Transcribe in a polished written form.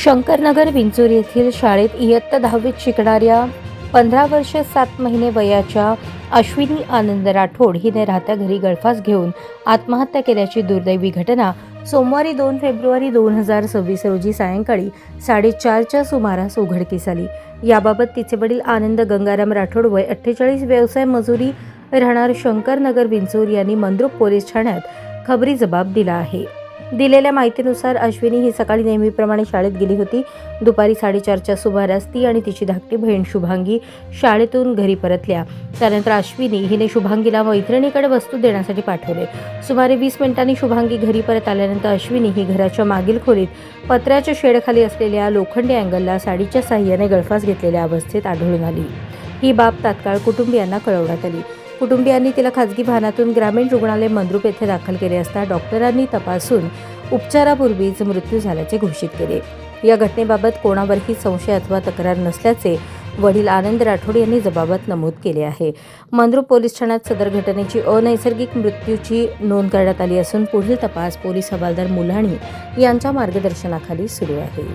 शंकरनगर विंचूर येथील शाळेत इयत्ता 10वीत शिकणाऱ्या 15 वर्ष 7 महिने वयाच्या अश्विनी आनंद राठोड हिने राहत्या घरी गळफास घेऊन आत्महत्या केल्याची दुर्दैवी घटना सोमवारी 2 फेब्रुवारी 2026 रोजी सायंकाळी 4:30च्या सुमारास उघडकीस आली। याबाबत तिचे वडील आनंद गंगाराम राठोड वय 48 व्यवसाय मजुरी राहणार शंकरनगर विंचूर यांनी मंद्रुप पोलीस ठाण्यात खबरी जबाब दिला आहे। दिलेल्या माहितीनुसार अश्विनी ही सकाळी नेहमीप्रमाणे शाळेत गेली होती। दुपारी 4:30च्या सुमारास ती आणि तिची धाकटी बहीण शुभांगी शाळेतून घरी परतल्या। त्यानंतर अश्विनी हिने शुभांगीला मैत्रिणीकडे वस्तू देण्यासाठी पाठवले। सुमारे 20 मिनिटांनी शुभांगी घरी परत आल्यानंतर अश्विनी ही घराच्या मागील खोलीत पत्र्याच्या शेडखाली असलेल्या लोखंडी अँगलला साडीच्या साहाय्याने गळफास घेतलेल्या अवस्थेत आढळून आली। ही बाब तात्काळ कुटुंबियांना कळवण्यात आली। कुटुंबियांनी तिला खाजगी वाहनातून ग्रामीण रुग्णालय मंद्रुप येथे दाखल केले असता डॉक्टरांनी तपासून उपचारापूर्वीच मृत्यू झाल्याचे घोषित केले। या घटनेबाबत कोणावरही संशय अथवा तक्रार नसल्याचे वडील आनंद राठोड यांनी जबाबात नमूद केले आहे। मंद्रुप पोलीस ठाण्यात सदर घटनेची अनैसर्गिक मृत्यूची नोंद करण्यात आली असून पुढील तपास पोलीस हवालदार मुलाणी यांच्या मार्गदर्शनाखाली सुरू आहे।